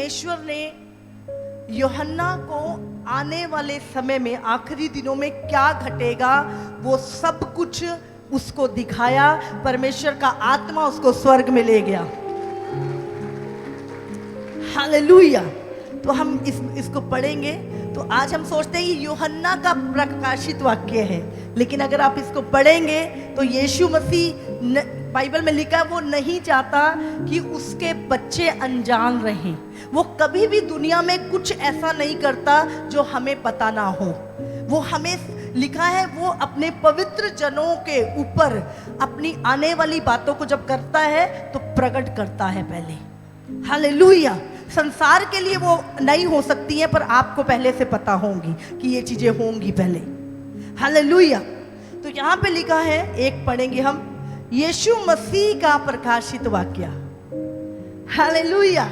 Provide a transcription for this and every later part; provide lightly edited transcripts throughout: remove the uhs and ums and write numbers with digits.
परमेश्वर ने यूहन्ना को आने वाले समय में, आखिरी दिनों में क्या घटेगा, वो सब कुछ उसको दिखाया। परमेश्वर का आत्मा उसको स्वर्ग में ले गया। हालेलुया। तो हम इसको पढ़ेंगे। तो आज हम सोचते हैं ये यूहन्ना का प्रकाशित वाक्य है, लेकिन अगर आप इसको पढ़ेंगे तो यीशु मसीह, बाइबल में लिखा है, वो नहीं चाहता कि उसके बच्चे अनजान रहें। वो कभी भी दुनिया में कुछ ऐसा नहीं करता जो हमें पता ना हो। वो हमें लिखा है, वो अपने पवित्र जनों के ऊपर अपनी आने वाली बातों को जब करता है तो प्रकट करता है पहले। हालेलुया। संसार के लिए वो नहीं हो सकती है, पर आपको पहले से पता होंगी कि ये चीजें होंगी पहले। हालेलुया। तो यहाँ पे लिखा है, एक पढ़ेंगे हम, यीशु मसीह का प्रकाशित वाक्य। हालेलुया।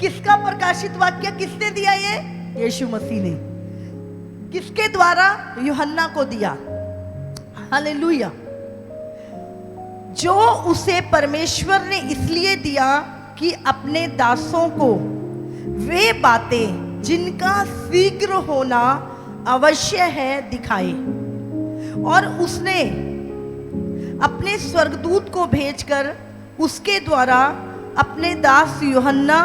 किसका प्रकाशित वाक्य किसने दिया? ये यीशु मसीह ने। किसके द्वारा? यूहन्ना को दिया। हालेलुया। जो उसे परमेश्वर ने इसलिए दिया कि अपने दासों को वे बातें जिनका शीघ्र होना अवश्य है दिखाए। और उसने अपने स्वर्गदूत को भेजकर उसके द्वारा अपने दास यूहन्ना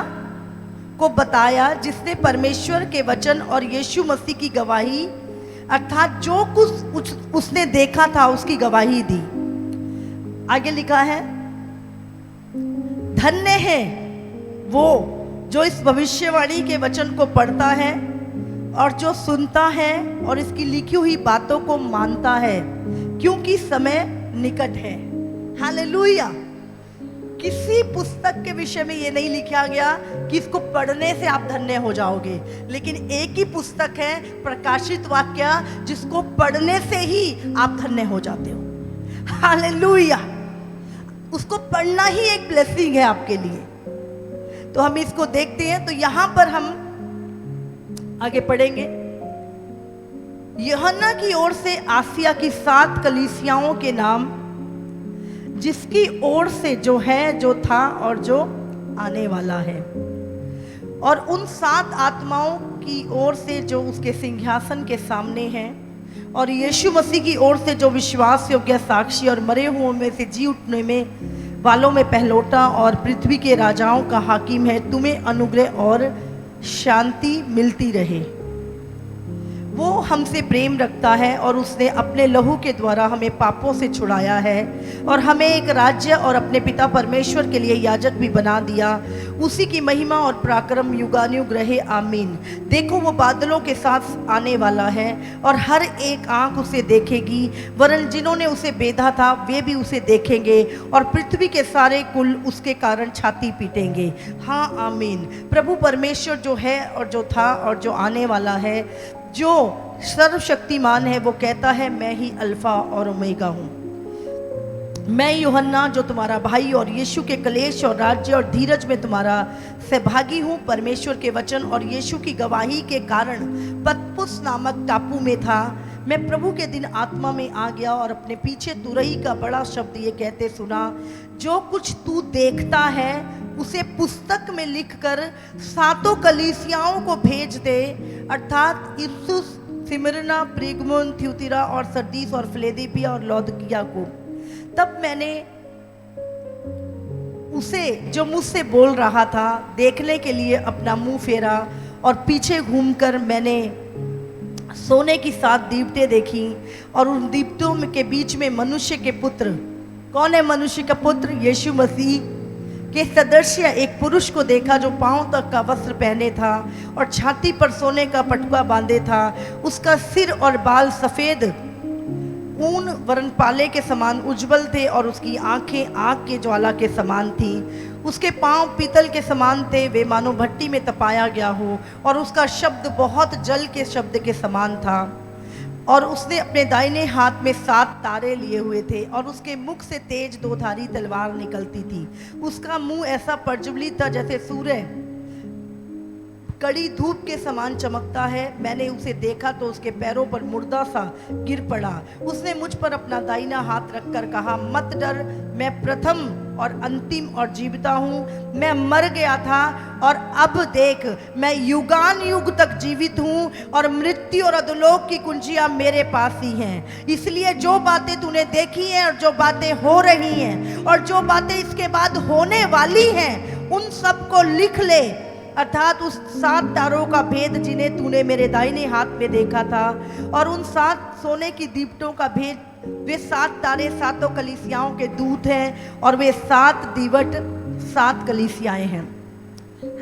को बताया, जिसने परमेश्वर के वचन और यीशु मसीह की गवाही, अर्थात जो कुछ उसने देखा था उसकी गवाही दी। आगे लिखा है, धन्य है वो जो इस भविष्यवाणी के वचन को पढ़ता है और जो सुनता है और इसकी लिखी हुई बातों को मानता है, क्योंकि समय निकट है। हालेलुया। किसी पुस्तक के विषय में ये नहीं लिखा गया कि इसको पढ़ने से आप धन्य हो जाओगे, लेकिन एक ही पुस्तक है प्रकाशित वाक्य, जिसको पढ़ने से ही आप धन्य हो जाते हो। हालेलुया। उसको पढ़ना ही एक ब्लेसिंग है आपके लिए। तो हम इसको देखते हैं। तो यहां पर हम आगे पढ़ेंगे। यूहन्ना की ओर से आसिया की 7 कलीसियाओं के नाम, जिसकी ओर से जो है, जो था और जो आने वाला है, और उन 7 आत्माओं की ओर से जो उसके सिंहासन के सामने हैं, और यीशु मसीह की ओर से जो विश्वास योग्य साक्षी और मरे हुओं में से जी उठने में वालों में पहलोटा और पृथ्वी के राजाओं का हाकिम है, तुम्हें अनुग्रह और शांति मिलती रहे। वो हमसे प्रेम रखता है और उसने अपने लहू के द्वारा हमें पापों से छुड़ाया है और हमें एक राज्य और अपने पिता परमेश्वर के लिए याजक भी बना दिया। उसी की महिमा और पराक्रम युगानुयुग रहे, आमीन। देखो वो बादलों के साथ आने वाला है और हर एक आंख उसे देखेगी, वरन जिन्होंने उसे बेधा था वे भी उसे देखेंगे, और पृथ्वी के सारे कुल उसके कारण छाती पीटेंगे। हाँ, आमीन। प्रभु परमेश्वर जो है और जो था और जो आने वाला है, जो सर्वशक्तिमान है, वो कहता है, मैं ही अल्फा और ओमेगा हूँ। मैं यूहन्ना जो तुम्हारा भाई और यीशु के कलेश और राज्य और धीरज में तुम्हारा सहभागी हूँ, परमेश्वर के वचन और यीशु की गवाही के कारण पतपुस नामक टापू में था। मैं प्रभु के दिन आत्मा में आ गया और अपने पीछे तुरही का बड़ा शब्द ये कहते सुना, जो कुछ तू देखता है उसे पुस्तक में लिखकर 7 कलीसियाओं को भेज दे, अर्थात इफुस, स्मिर्ना, पेर्गमुन, थियुतिरा और सरदीस और फिलाडेल्फिया और लौदकिया को। तब मैंने उसे जो मुझसे बोल रहा था देखने के लिए अपना मुंह फेरा, और पीछे घूमकर मैंने सोने की 7 दीवटें देखी, और उन दीवटों के बीच में मनुष्य के पुत्र, कौन है मनुष्य का पुत्र? यीशु मसीह के सदृश्य एक पुरुष को देखा, जो पांव तक का वस्त्र पहने था और छाती पर सोने का पटुआ बांधे था। उसका सिर और बाल सफेद ऊन वर्णपाले के समान उज्जवल थे, और उसकी आंखें आग के ज्वाला के समान थीं। उसके पांव पीतल के समान थे, वे मानो भट्टी में तपाया गया हो, और उसका शब्द बहुत जल के शब्द के समान था। और उसने अपने दाहिने हाथ में 7 तारे लिए हुए थे, और उसके मुख से तेज 2-धारी तलवार निकलती थी। उसका मुंह ऐसा प्रज्वलित था जैसे सूर्य कड़ी धूप के समान चमकता है। मैंने उसे देखा तो उसके पैरों पर मुर्दा सा गिर पड़ा। उसने मुझ पर अपना दाहिना हाथ रखकर कहा, मत डर, मैं प्रथम और अंतिम और जीविता हूँ। मैं मर गया था और अब देख मैं युगान युग तक जीवित हूँ और मृत्यु और अधोलोक की कुंजियाँ मेरे पास ही हैं। इसलिए जो बातें तूने देखी हैं और जो बातें हो रही हैं और जो बातें इसके बाद होने वाली हैं उन सब को लिख ले, अर्थात उस 7 तारों का भेद जिन्हें तूने मेरे दाहिने हाथ में देखा था और उन 7 सोने की दीवटों का भेद। वे 7 तारे 7 कलीसियाओं के दूत हैं और वे 7 दीवट 7 कलीसियाएं हैं।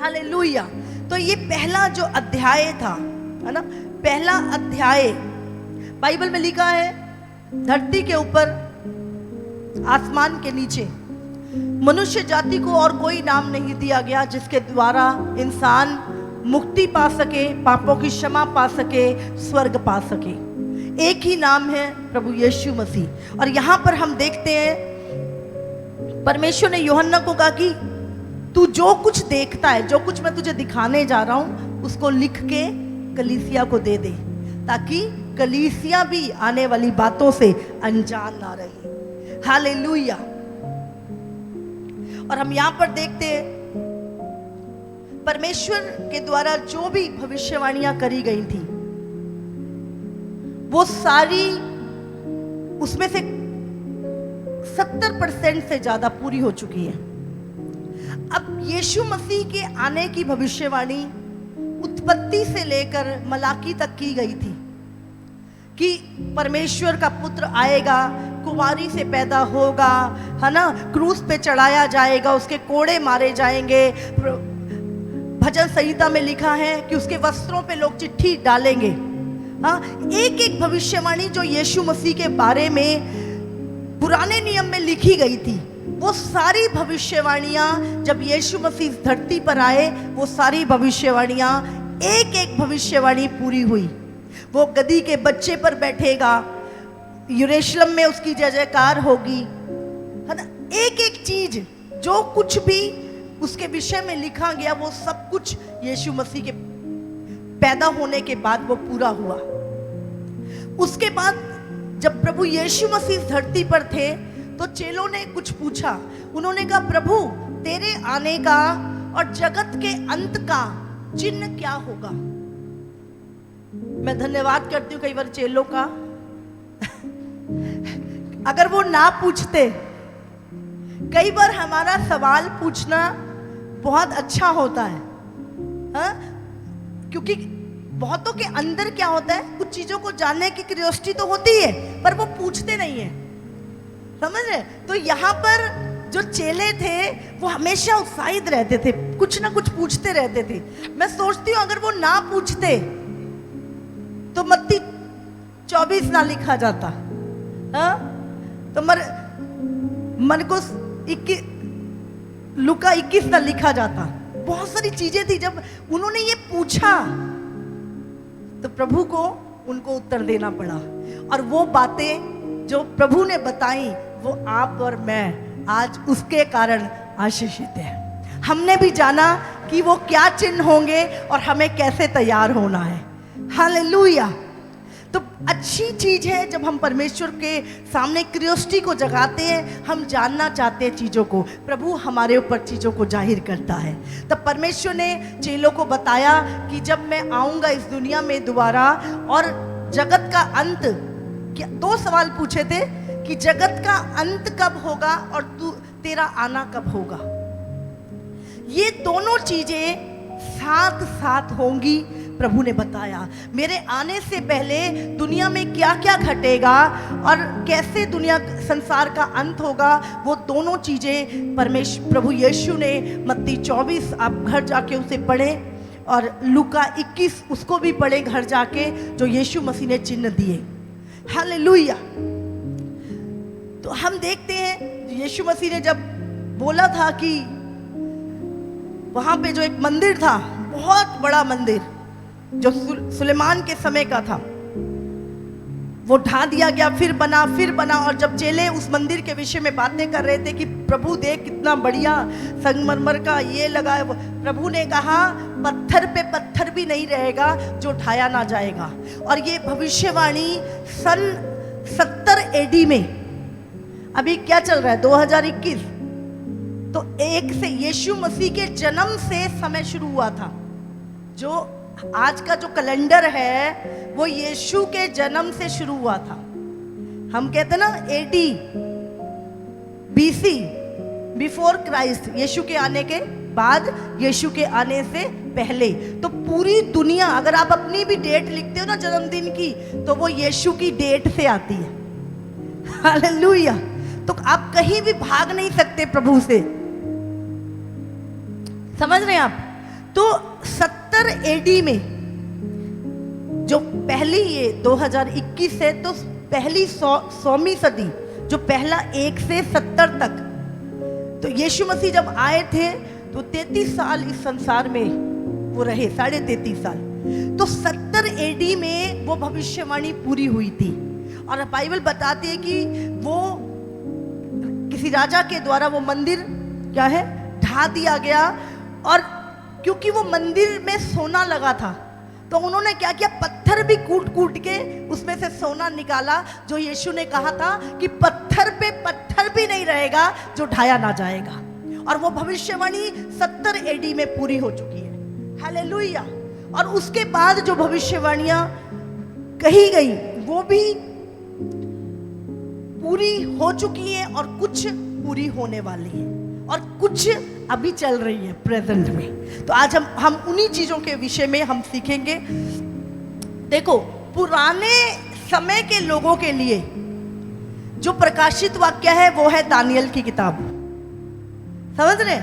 हालेलुया। तो ये पहला जो अध्याय था, है ना, पहला अध्याय बाइबल में लिखा है, धरती के ऊपर आसमान के नीचे मनुष्य जाति को और कोई नाम नहीं दिया गया जिसके द्वारा इंसान मुक्ति पा सके, पापों की क्षमा पा सके, स्वर्ग पा सके। एक ही नाम है, प्रभु यीशु मसीह। और यहां पर हम देखते हैं परमेश्वर ने यूहन्ना को कहा कि तू जो कुछ देखता है, जो कुछ मैं तुझे दिखाने जा रहा हूं, उसको लिख के कलीसिया को दे दे, ताकि कलीसिया भी आने वाली बातों से अनजान ना रहे। हालेलुया। और हम यहां पर देखते हैं परमेश्वर के द्वारा जो भी भविष्यवाणियां करी गई थी वो सारी, उसमें से 70% से ज्यादा पूरी हो चुकी है। अब यीशु मसीह के आने की भविष्यवाणी उत्पत्ति से लेकर मलाकी तक की गई थी कि परमेश्वर का पुत्र आएगा, कुंवारी से पैदा होगा, है ना, क्रूस पे चढ़ाया जाएगा, उसके कोड़े मारे जाएंगे। भजन संहिता में लिखा है कि उसके वस्त्रों पे लोग चिट्ठी डालेंगे। हाँ, एक एक भविष्यवाणी जो यीशु मसीह के बारे में पुराने नियम में लिखी गई थी, वो सारी भविष्यवाणियां जब यीशु मसीह इस धरती पर आए, वो सारी भविष्यवाणियां एक एक भविष्यवाणी पूरी हुई। वो गधी के बच्चे पर बैठेगा, यरूशलेम में उसकी जय जयकार होगी, है ना। एक एक चीज जो कुछ भी उसके विषय में लिखा गया वो सब कुछ यीशु मसीह के पैदा होने के बाद वो पूरा हुआ। उसके बाद जब प्रभु यीशु मसीह धरती पर थे तो चेलों ने कुछ पूछा। उन्होंने कहा, प्रभु तेरे आने का और जगत के अंत का चिन्ह क्या होगा? मैं धन्यवाद करती हूँ कई बार चेलों का। अगर वो ना पूछते, कई बार हमारा सवाल पूछना बहुत अच्छा होता है, हा? क्योंकि बहुतों के अंदर क्या होता है, कुछ चीजों को जानने की क्यूरियोसिटी तो होती है पर वो पूछते नहीं है, समझ रहे? तो यहाँ पर जो चेले थे वो हमेशा उत्साहित रहते थे, कुछ ना कुछ पूछते रहते थे। मैं सोचती हूँ अगर वो ना पूछते तो मत्ती 24 ना लिखा जाता, हाँ? तो मरकुस 21, लूका 21 ना लिखा जाता। बहुत सारी चीजें थी। जब उन्होंने ये पूछा तो प्रभु को उनको उत्तर देना पड़ा, और वो बातें जो प्रभु ने बताई वो आप और मैं आज उसके कारण आशीषित हैं। हमने भी जाना कि वो क्या चिन्ह होंगे और हमें कैसे तैयार होना है। हालेलुया। तो अच्छी चीज है जब हम परमेश्वर के सामने क्यूरियोसिटी को जगाते हैं, हम जानना चाहते हैं चीज़ों को, प्रभु हमारे ऊपर चीज़ों को जाहिर करता है। तब परमेश्वर ने चेलों को बताया कि जब मैं आऊँगा इस दुनिया में दोबारा, और जगत का अंत, क्या 2 सवाल पूछे थे कि जगत का अंत कब होगा और तेरा आना कब होगा। ये दोनों चीज़ें साथ साथ होंगी, प्रभु ने बताया। मेरे आने से पहले दुनिया में क्या क्या घटेगा और कैसे दुनिया संसार का अंत होगा, वो दोनों चीज़ें प्रभु यीशु ने मत्ती 24 आप घर जाके उसे पढ़ें, और लूका 21 उसको भी पढ़ें घर जाके, जो यीशु मसीह ने चिन्ह दिए। हालेलुया। तो हम देखते हैं यीशु मसीह ने जब बोला था कि वहाँ पे जो एक मंदिर था, बहुत बड़ा मंदिर जो सुलेमान के समय का था, वो ढा दिया गया, फिर बना। और जब चेले उस मंदिर के विषय में बातें कर रहे थे कि प्रभु देख कितना बढ़िया संगमरमर का ये लगा है, प्रभु ने कहा पत्थर पे पत्थर भी नहीं रहेगा जो ढाया ना जाएगा। और ये भविष्यवाणी सन 70 AD में, अभी क्या चल रहा है 2021, तो एक से यीशु मसीह के जन्म से समय शुरू हुआ था। जो आज का जो कैलेंडर है वो यीशु के जन्म से शुरू हुआ था। हम कहते ना एडी, बीसी, बिफोर क्राइस्ट, यीशु के आने के बाद, यीशु के आने से पहले। तो पूरी दुनिया, अगर आप अपनी भी डेट लिखते हो ना जन्मदिन की, तो वो यीशु की डेट से आती है। हालेलुया। तो आप कहीं भी भाग नहीं सकते प्रभु से, समझ रहे हैं आप। तो 70 एडी में जो पहली, ये 2021 है, तो पहली 100वीं सदी, जो पहला 1 से 70 तक, तो यीशु मसीह जब आए थे तो 33 साल इस संसार में वो रहे, 33.5 साल। तो 70 एडी में वो भविष्यवाणी पूरी हुई थी। और बाइबल बताती है कि वो किसी राजा के द्वारा वो मंदिर क्या है, ढा दिया गया। और क्योंकि वो मंदिर में सोना लगा था, तो उन्होंने क्या किया, पत्थर भी कूट कूट के उसमें से सोना निकाला, जो यीशु ने कहा था कि पत्थर पे पत्थर भी नहीं रहेगा जो ढाया ना जाएगा। और वो भविष्यवाणी 70 एडी में पूरी हो चुकी है। हालेलुया। और उसके बाद जो भविष्यवाणियां कही गई वो भी पूरी हो चुकी है, और कुछ पूरी होने वाली है, और कुछ अभी चल रही है प्रेजेंट में। तो आज हम उन्हीं चीजों के विषय में हम सीखेंगे। देखो, पुराने समय के लोगों के लिए जो प्रकाशित वाक्य है वो है दानियल की किताब। समझ रहे?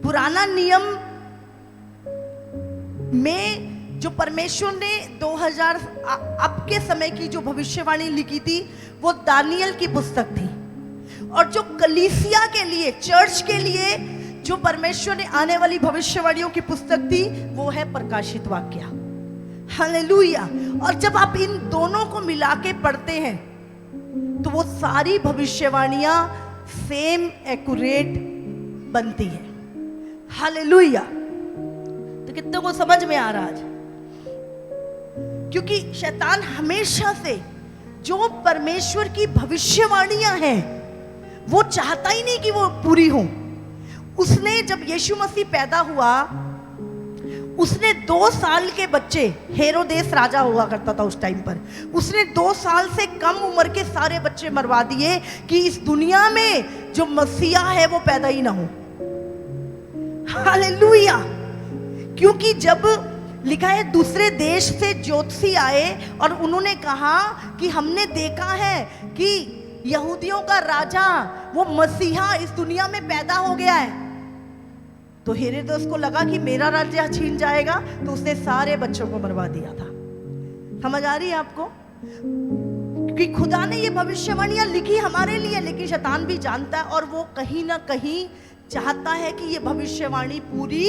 पुराना नियम में जो परमेश्वर ने 2000 अब के समय की जो भविष्यवाणी लिखी थी वो दानियल की पुस्तक थी। और जो कलीसिया के लिए, चर्च के लिए जो परमेश्वर ने आने वाली भविष्यवाणियों की पुस्तक थी वो है प्रकाशित वाक्य। हालेलुया। और जब आप इन दोनों को मिला के पढ़ते हैं तो वो सारी भविष्यवाणियां सेम एक्यूरेट बनती है। हालेलुया। तो कितनों को समझ में आ रहा आज? क्योंकि शैतान हमेशा से जो परमेश्वर की भविष्यवाणियां हैं वो चाहता ही नहीं कि वो पूरी हो। उसने जब यीशु मसीह पैदा हुआ, उसने 2 साल के बच्चे, हेरोदेस राजा हुआ करता था उस टाइम पर, उसने 2 साल से कम उम्र के सारे बच्चे मरवा दिए कि इस दुनिया में जो मसीहा है वो पैदा ही ना हो। हालेलुया। क्योंकि जब लिखा है दूसरे देश से ज्योतिषी आए और उन्होंने कहा कि हमने देखा है कि यहूदियों का राजा वो मसीहा इस दुनिया में पैदा हो गया है, तो हेरोदेस को लगा कि मेरा राज्य छीन जाएगा, तो उसने सारे बच्चों को मरवा दिया था। समझ आ रही है आपको? क्योंकि खुदा ने ये भविष्यवाणियां लिखी हमारे लिए, लेकिन शैतान भी जानता है और वो कहीं ना कहीं चाहता है कि ये भविष्यवाणी पूरी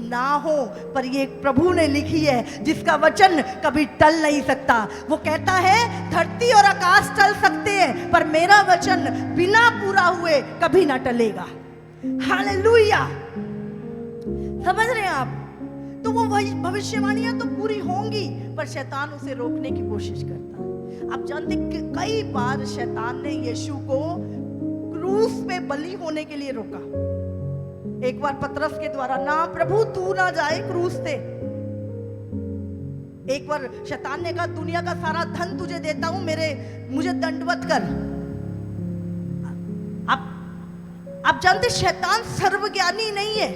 ना हो। पर ये प्रभु ने लिखी है जिसका वचन कभी टल नहीं सकता। वो कहता है धरती और आकाश टल सकते हैं पर मेरा वचन बिना पूरा हुए कभी ना टलेगा। हालेलुया। समझ रहे हैं आप? तो वो भविष्यवाणियां तो पूरी होंगी पर शैतान उसे रोकने की कोशिश करता है। आप जानते कि कई बार शैतान ने यीशु को क्रूस पे बलि होने के लिए रोका। एक बार पतरस के द्वारा, ना प्रभु तू ना जाए क्रूस से। एक बार शैतान ने कहा दुनिया का सारा धन तुझे देता हूं, मुझे दंडवत कर। आप जानते शैतान सर्वज्ञानी नहीं है,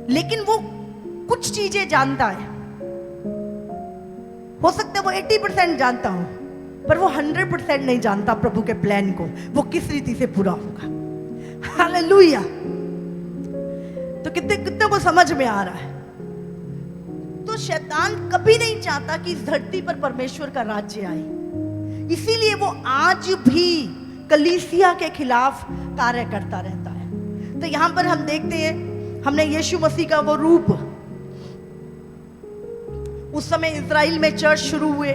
लेकिन वो कुछ चीजें जानता है। हो सकता है वो 80% जानता हो, पर वो 100% नहीं जानता प्रभु के प्लान को, वो किस रीति से पूरा होगा। हालेलुया। तो कितने को समझ में आ रहा है? तो शैतान कभी नहीं चाहता कि इस धरती पर परमेश्वर का राज्य आए, इसीलिए वो आज भी कलीसिया के खिलाफ कार्य करता रहता है। तो यहां पर हम देखते हैं, हमने यीशु मसीह का वो रूप, उस समय इजराइल में चर्च शुरू हुए।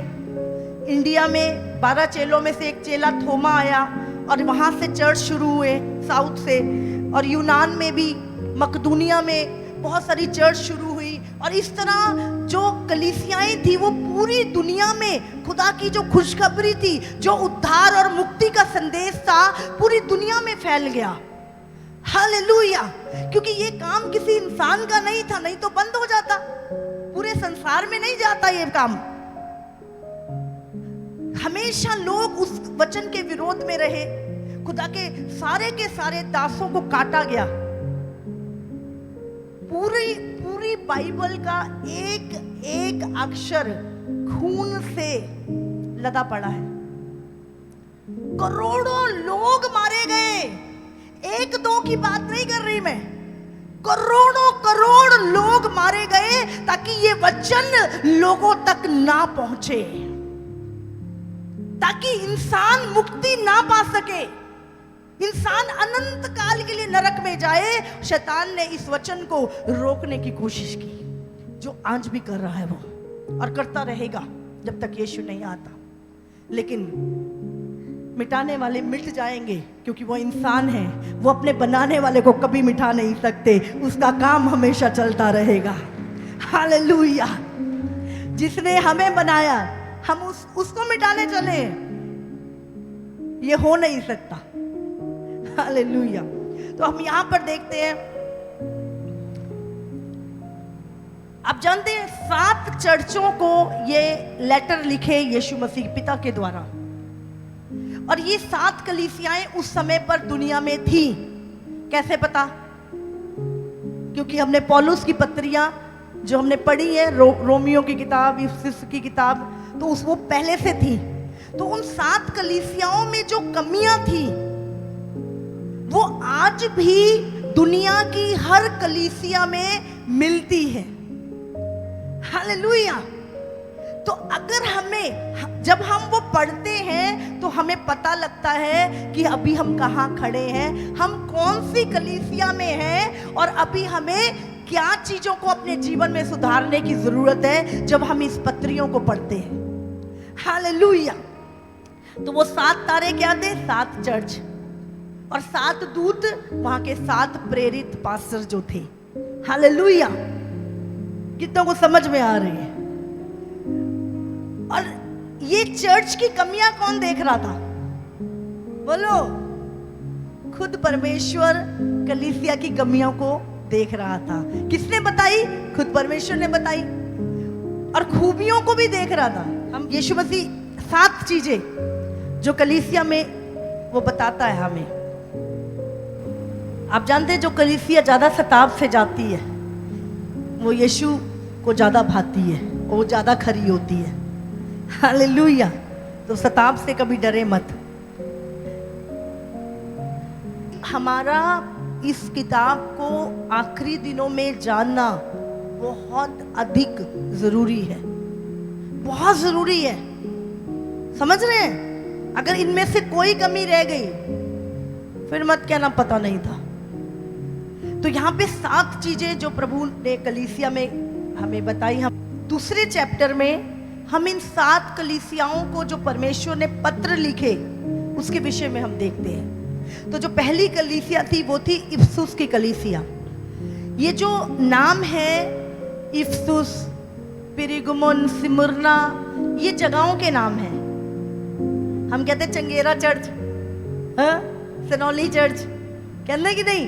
इंडिया में 12 चेलों में से एक चेला थोमा आया और वहां से चर्च शुरू हुए साउथ से, और यूनान में भी, मकदूनिया में बहुत सारी चर्च शुरू हुई, और इस तरह जो कलीसियाएं थी वो पूरी दुनिया में खुदा की जो खुशखबरी थी, जो उद्धार और मुक्ति का संदेश था, पूरी दुनिया में फैल गया। हालेलुया। क्योंकि ये काम किसी इंसान का नहीं था, नहीं तो बंद हो जाता, पूरे संसार में नहीं जाता ये काम। हमेशा लोग उस वचन के विरोध में रहे, खुदा के सारे दासों को काटा गया। पूरी बाइबल का एक एक अक्षर खून से लदा पड़ा है। करोड़ों लोग मारे गए, एक दो की बात नहीं कर रही मैं, करोड़ों करोड़ लोग मारे गए ताकि ये वचन लोगों तक ना पहुंचे, ताकि इंसान मुक्ति ना पा सके, इंसान अनंत काल के लिए नरक में जाए। शैतान ने इस वचन को रोकने की कोशिश की, जो आज भी कर रहा है वो, और करता रहेगा जब तक यीशु नहीं आता। लेकिन मिटाने वाले मिट जाएंगे, क्योंकि वो इंसान है, वो अपने बनाने वाले को कभी मिटा नहीं सकते, उसका काम हमेशा चलता रहेगा। हालेलुया। जिसने हमें बनाया, हम उसको मिटाने चले, ये हो नहीं सकता। हालेलुया। तो हम यहां पर देखते हैं, आप जानते हैं 7 चर्चों को ये लेटर लिखे यीशु मसीह पिता के द्वारा, और ये 7 कलीसियाएं उस समय पर दुनिया में थी। कैसे पता? क्योंकि हमने पौलुस की पत्रियां जो हमने पढ़ी है, रोमियो की किताब, इफिसुस की किताब, तो वो पहले से थी। तो उन 7 कलीसियाओं में जो कमियां थी वो आज भी दुनिया की हर कलीसिया में मिलती है। हालेलुया। तो अगर जब हम वो पढ़ते हैं तो हमें पता लगता है कि अभी हम कहाँ खड़े हैं, हम कौन सी कलीसिया में हैं, और अभी हमें क्या चीजों को अपने जीवन में सुधारने की जरूरत है जब हम इस पत्रियों को पढ़ते हैं। हालेलुया। तो वो 7 तारे क्या थे? 7 चर्च, और 7 दूत, वहां के 7 प्रेरित पास्टर जो थे। हालेलुया। कितनों को समझ में आ रही है? और ये चर्च की कमियां कौन देख रहा था? बोलो। खुद परमेश्वर कलीसिया की कमियों को देख रहा था। किसने बताई? खुद परमेश्वर ने बताई, और खूबियों को भी देख रहा था। हम यीशु मसीह 7 चीजें जो कलीसिया में वो बताता है हमें। आप जानते हैं जो कलीसिया ज्यादा सताव से जाती है वो यीशु को ज्यादा भाती है, वो ज्यादा खरी होती है। हालेलुया। तो सताव से कभी डरे मत। हमारा इस किताब को आखिरी दिनों में जानना बहुत अधिक जरूरी है, बहुत जरूरी है। समझ रहे हैं? अगर इनमें से कोई कमी रह गई फिर मत कहना पता नहीं था। तो यहाँ पे 7 चीजें जो प्रभु ने कलीसिया में हमें बताई। हम दूसरे चैप्टर में हम इन 7 कलीसियाओं को जो परमेश्वर ने पत्र लिखे उसके विषय में हम देखते हैं। तो जो पहली कलीसिया थी वो थी इफिसुस की कलीसिया। ये जो नाम है इफिसुस, पिरगमुन, स्मुरना, ये जगहों के नाम हैं। हम कहते हैं चंगेरा चर्च, सनौली चर्च, कहते कि नहीं?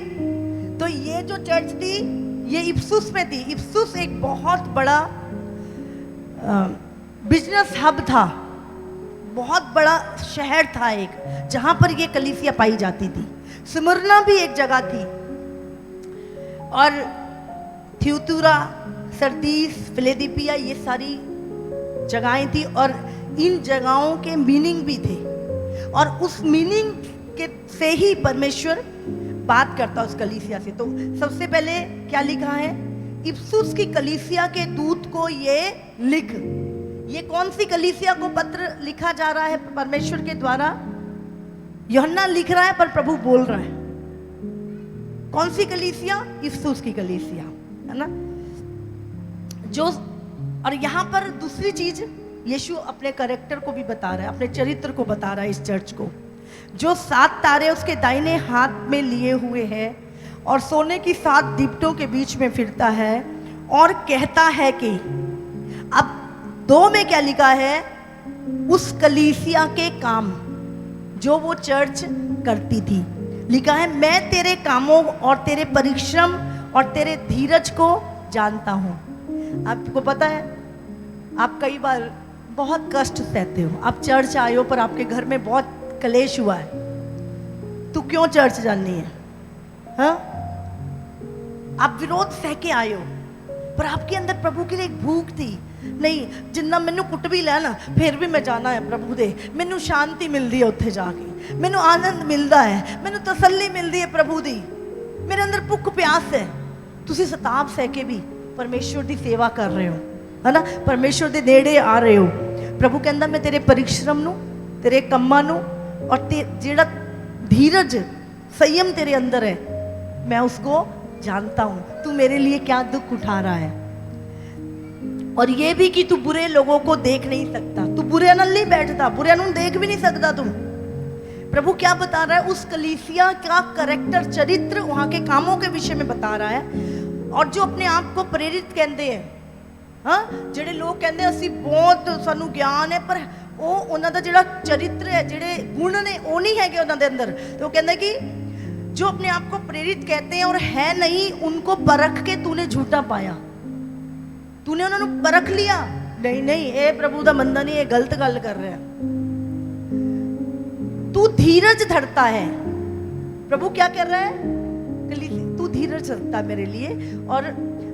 तो ये जो चर्च थी ये इफिसुस में थी। इफिसुस एक बहुत बड़ा बिजनेस हब था, बहुत बड़ा शहर था एक, जहां पर ये कलीसिया पाई जाती थी। स्मुरना भी एक जगह थी, और थियुतिरा, सरदीस, फिलाडेल्फिया, ये सारी जगहें थी, और इन जगहों के मीनिंग भी थे, और उस मीनिंग के से ही परमेश्वर बात करता उस कलीसिया से। तो सबसे पहले क्या लिखा है? इफिसुस की कलीसिया के दूत को ये लिख। ये कौन सी कलीसिया को पत्र लिखा जा रहा है परमेश्वर के द्वारा? यूहन्ना लिख रहा है, पर प्रभु बोल रहा है। कौन सी कलीसिया? इफिसुस की कलीसिया, है ना? जो, और यहां पर दूसरी चीज, यीशु अपने कैरेक्टर को भी बता रहा है, अपने चरित्र को बता रहा है इस चर्च को। जो 7 तारे उसके दाहिने हाथ में लिए हुए हैं और सोने की 7 दीपटों के बीच में फिरता है और कहता है कि, अब 2 में क्या लिखा है, उस कलीसिया के काम जो वो चर्च करती थी। लिखा है, मैं तेरे कामों और तेरे परिश्रम और तेरे धीरज को जानता हूं। आपको पता है, आप कई बार बहुत कष्ट सहते हो, आप चर्च आए हो पर आपके घर में बहुत कलेश हुआ है, तू क्यों चर्च जानी है, हाँ? आप विरोध सह के आए हो, पर आपके अंदर प्रभु के लिए एक भूख थी, नहीं जिन्ना मैनू कुट भी लेना फिर भी मैं जाना है प्रभु दे, मैनू शांति मिलती है उत्थे जाके, मैनू आनंद मिलता है, मैनू तसल्ली मिलती है प्रभु दी, मेरे अंदर भुख प्यास है। तुसी सताव सह के भी परमेश्वर की सेवा कर रहे हो, है ना, परमेश्वर के नेड़े आ रहे हो। प्रभु कहता, मैं तेरे परिश्रम नू, तेरे कम्मां नू और जेड़ा धीरज संयम तेरे अंदर है, मैं उसको जानता हूं। तू मेरे लिए क्या दुख उठा रहा है, और ये भी कि तू बुरे लोगों को देख नहीं सकता, तू बुरे नाल नहीं बैठता, बुरे नू देख भी नहीं सकता तू। प्रभु क्या बता रहा है, उस कलीसिया का करैक्टर, चरित्र, वहां के कामों के विषय में बता रहा है। और जो अपने आप को प्रेरित कहते हैं, हाँ, जेडे लोग कहते हैं असी बहुत सानू ज्ञान है, पर वो उन्होंने जेड़ा चरित्र है, जेडे गुण ने वो नहीं है उन्होंने अंदर। तो वो कहते कि जो अपने आप को प्रेरित कहते हैं और है नहीं, उनको परख के तूने झूठा पाया, तूने उन्होंने परख लिया, नहीं नहीं ये प्रभु का बंदा नहीं, ये गलत गल कर रहा है। तू धीरज धरता है, प्रभु क्या कर रहा है, तू धीरज धरता है मेरे लिए, और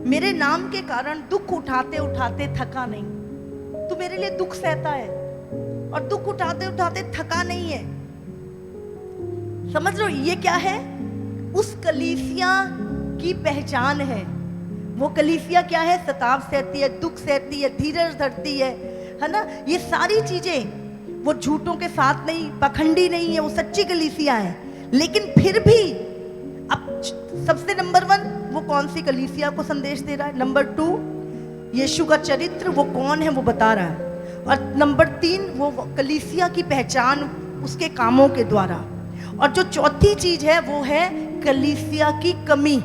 मेरे नाम के कारण दुख उठाते उठाते थका नहीं। तू मेरे लिए दुख सहता है और दुख उठाते उठाते थका नहीं है। समझ लो ये क्या है, उस कलीसिया की पहचान है। वो कलीसिया क्या है, सताव सहती है, दुख सहती है, धीरज धरती है ना। ये सारी चीजें वो झूठों के साथ नहीं, पखंडी नहीं है, वो सच्ची कलीसिया है। लेकिन फिर भी अब सबसे नंबर 1 वो कौन सी कलीसिया को संदेश दे रहा है, नंबर 2 यीशु का चरित्र वो कौन है वो बता रहा है, और नंबर 3 वो कलीसिया की पहचान उसके कामों के द्वारा। और जो चौथी चीज है वो है कलीसिया की कमी।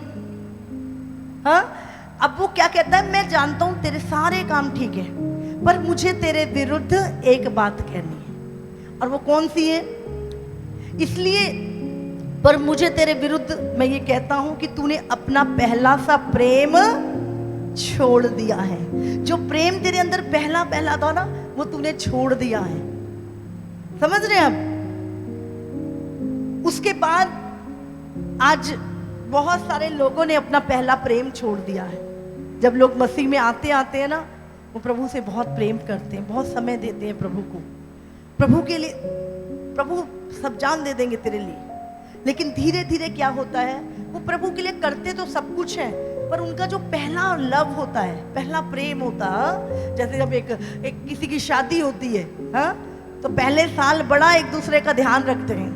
हाँ, अब वो क्या कहता है, मैं जानता हूं तेरे सारे काम ठीक है, पर मुझे तेरे विरुद्ध एक बात कहनी है, और वो कौन सी है, इसलिए पर मुझे तेरे विरुद्ध मैं ये कहता हूं कि तूने अपना पहला सा प्रेम छोड़ दिया है। जो प्रेम तेरे अंदर पहला पहला था ना, वो तूने छोड़ दिया है। समझ रहे हैं आप? उसके बाद आज बहुत सारे लोगों ने अपना पहला प्रेम छोड़ दिया है। जब लोग मसीह में आते आते हैं ना, वो प्रभु से बहुत प्रेम करते हैं, बहुत समय देते हैं प्रभु को, प्रभु के लिए, प्रभु सब जान दे देंगे तेरे लिए। लेकिन धीरे धीरे क्या होता है, वो प्रभु के लिए करते तो सब कुछ है, पर उनका जो पहला लव होता है, पहला प्रेम होता है, जैसे जब एक किसी की शादी होती है, हाँ, तो पहले साल बड़ा एक दूसरे का ध्यान रखते हैं,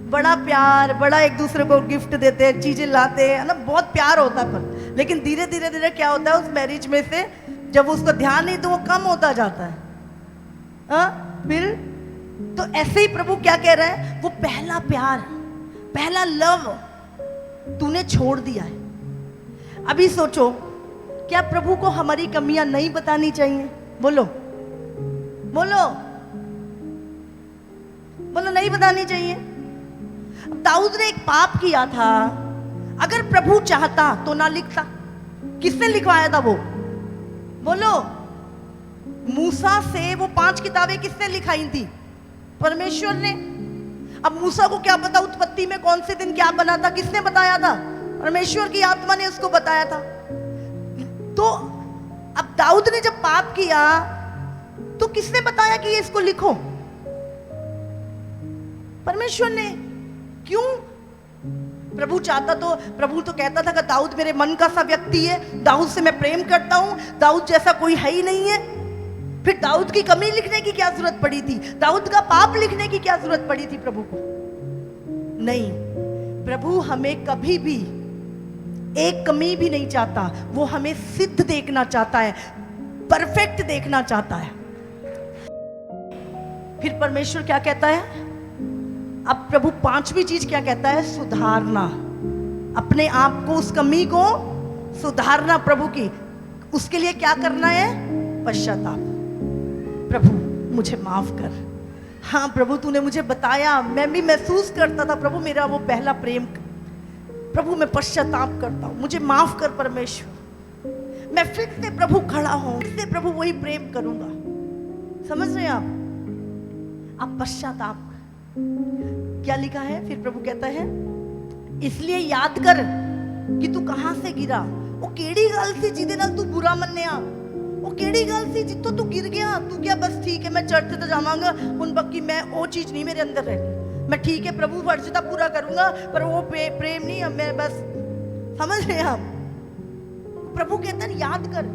बड़ा प्यार, बड़ा एक दूसरे को गिफ्ट देते हैं, चीजें लाते हैं ना, बहुत प्यार होता है। पर लेकिन धीरे धीरे धीरे क्या होता है, उस मैरिज में से जब उसको ध्यान नहीं तो वो कम होता जाता है। हाँ, फिर तो ऐसे ही प्रभु क्या कह रहा है, वो पहला प्यार, पहला लव तूने छोड़ दिया है। अभी सोचो, क्या प्रभु को हमारी कमियां नहीं बतानी चाहिए? बोलो बोलो बोलो, नहीं बतानी चाहिए? दाऊद ने एक पाप किया था, अगर प्रभु चाहता तो ना लिखता। किसने लिखवाया था वो? बोलो, मूसा से वो 5 किताबें किसने लिखाई थी? परमेश्वर ने। अब मूसा को क्या पता उत्पत्ति में कौन से दिन क्या बना था? किसने बताया था? परमेश्वर की आत्मा ने उसको बताया था। तो अब दाऊद ने जब पाप किया तो किसने बताया कि ये इसको लिखो? परमेश्वर ने। क्यों? प्रभु चाहता तो, प्रभु तो कहता था कि दाऊद मेरे मन का सा व्यक्ति है, दाऊद से मैं प्रेम करता हूं, दाऊद जैसा कोई है ही नहीं है। फिर दाऊद की कमी लिखने की क्या जरूरत पड़ी थी? दाऊद का पाप लिखने की क्या जरूरत पड़ी थी प्रभु को? नहीं, प्रभु हमें कभी भी एक कमी भी नहीं चाहता, वो हमें सिद्ध देखना चाहता है, परफेक्ट देखना चाहता है। फिर परमेश्वर क्या कहता है? अब प्रभु 5वीं चीज क्या कहता है? सुधारना। अपने आप को, उस कमी को सुधारना प्रभु की। उसके लिए क्या करना है? पश्चाताप। प्रभु मुझे माफ कर। हाँ प्रभु, तूने मुझे बताया, मैं भी महसूस करता था प्रभु मेरा वो पहला प्रेम। प्रभु मैं पश्चाताप करता हूँ, मुझे माफ कर परमेश्वर। मैं फिर से प्रभु खड़ा हूँ, फिर से प्रभु वही प्रेम करूंगा। समझ रहे हैं आप पश्चाताप क्या लिखा है? फिर प्रभु कहता है इसलिए याद कर कि तू कहां से गिरा। वो केड़ी गल सी जिदे नाल तू बुरा मन्निया, वो केड़ी गल सी जित्थों तू गिर गया। तू क्या बस ठीक है मैं चर्च तो जावांगा हुण, बाकी मैं वो चीज नहीं मेरे अंदर रहनी। मैं ठीक है प्रभु फर्ज तो पूरा करूंगा, पर वो प्रेम नहीं है। मैं बस, समझ रहे हैं आप? प्रभु कहते हैं याद कर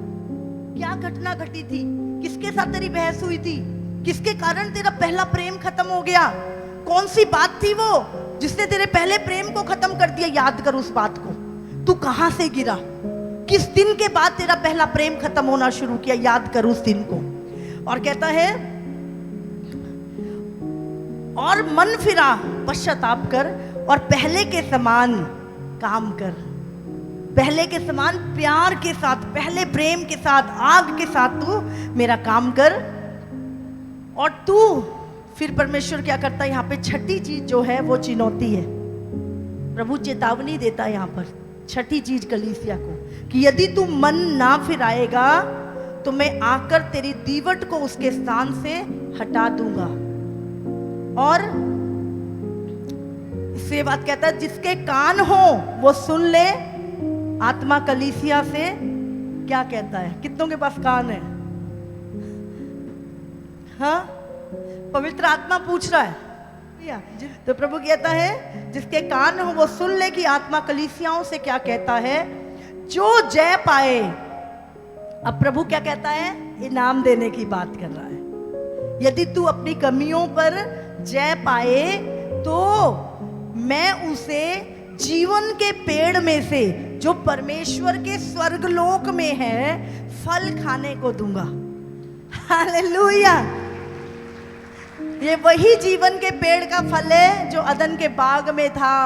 क्या घटना घटी थी, किसके साथ तेरी बहस हुई थी, किसके कारण तेरा पहला प्रेम खत्म हो गया। कौन सी बात थी वो जिसने तेरे पहले प्रेम को खत्म कर दिया? याद कर उस बात को। तू कहां से गिरा, किस दिन के बाद तेरा पहला प्रेम खत्म होना शुरू किया? याद कर उस दिन को। और कहता है और मन फिरा, पश्चाताप कर और पहले के समान काम कर। पहले के समान प्यार के साथ, पहले प्रेम के साथ, आग के साथ तू मेरा काम कर। और तू, फिर परमेश्वर क्या करता है यहाँ पे? छठी चीज जो है वो चुनौती है। प्रभु चेतावनी देता है यहाँ पर, छठी चीज कलीसिया को, कि यदि तू मन ना फिराएगा तो मैं आकर तेरी दीवट को उसके स्थान से हटा दूंगा। और इससे बात कहता है जिसके कान हो वो सुन ले। आत्मा कलीसिया से क्या कहता है? कितनों के पास कान है? हाँ, पवित्र आत्मा पूछ रहा है। तो प्रभु कहता है जिसके कान हो वो सुन ले कि आत्मा कलीसियाओं से क्या कहता है। जो जय पाए, अब प्रभु क्या कहता है? इनाम देने की बात कर रहा है। यदि तू अपनी कमियों पर जय पाए तो मैं उसे जीवन के पेड़ में से जो परमेश्वर के स्वर्गलोक में है फल खाने को दूंगा। हालेलुया। ये वही जीवन के पेड़ का फल है जो अदन के बाग में था।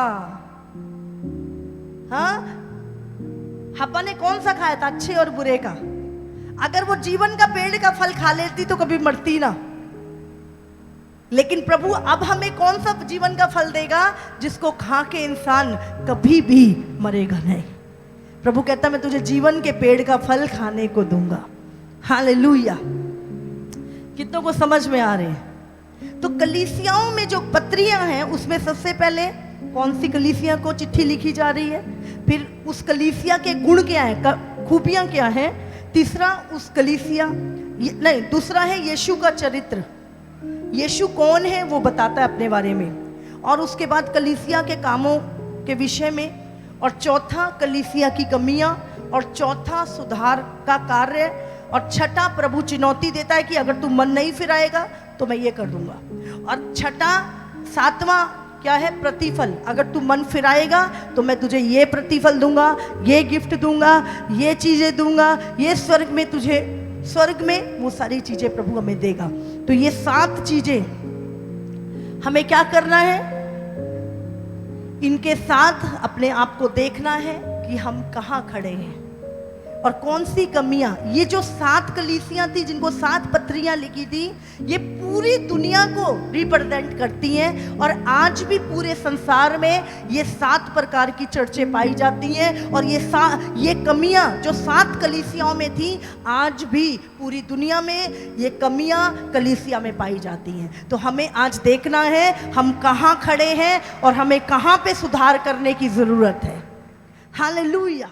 हाँ, हव्वा ने कौन सा खाया था? अच्छे और बुरे का। अगर वो जीवन का पेड़ का फल खा लेती तो कभी मरती ना। लेकिन प्रभु अब हमें कौन सा जीवन का फल देगा? जिसको खा के इंसान कभी भी मरेगा नहीं। प्रभु कहता मैं तुझे जीवन के पेड़ का फल खाने को दूंगा। हालेलुया। कितनों को समझ में आ रहे हैं? तो कलीसियाओं में जो पत्रियां हैं उसमें सबसे पहले कौन सी कलीसिया को चिट्ठी लिखी जा रही है? फिर उस कलीसिया के गुण क्या है, खूबियां क्या हैं? तीसरा उस कलीसिया नहीं, दूसरा है यीशु का चरित्र। यीशु कौन है वो बताता है अपने बारे में। और उसके बाद कलीसिया के कामों के विषय में। और चौथा कलीसिया की कमियां। और चौथा सुधार का कार्य। और छठा प्रभु चुनौती देता है कि अगर तू मन नहीं फिराएगा तो मैं ये कर दूंगा। और छठा, सातवां क्या है? प्रतिफल। अगर तू मन फिराएगा तो मैं तुझे ये प्रतिफल दूंगा, ये गिफ्ट दूंगा, ये चीजें दूंगा, ये स्वर्ग में तुझे, स्वर्ग में वो सारी चीजें प्रभु हमें देगा। तो ये 7 चीजें हमें क्या करना है? इनके साथ अपने आप को देखना है कि हम कहाँ खड़े हैं और कौन सी कमियां। ये जो 7 कलीसियां थी जिनको 7 पत्रियां लिखी थी, ये पूरी दुनिया को रिप्रेजेंट करती हैं। और आज भी पूरे संसार में ये 7 प्रकार की चर्चें पाई जाती हैं। और ये कमियां जो 7 कलीसियाओं में थी, आज भी पूरी दुनिया में ये कमियां कलीसिया में पाई जाती हैं। तो हमें आज देखना है हम कहाँ खड़े हैं और हमें कहाँ पे सुधार करने की जरूरत है। हालेलुया।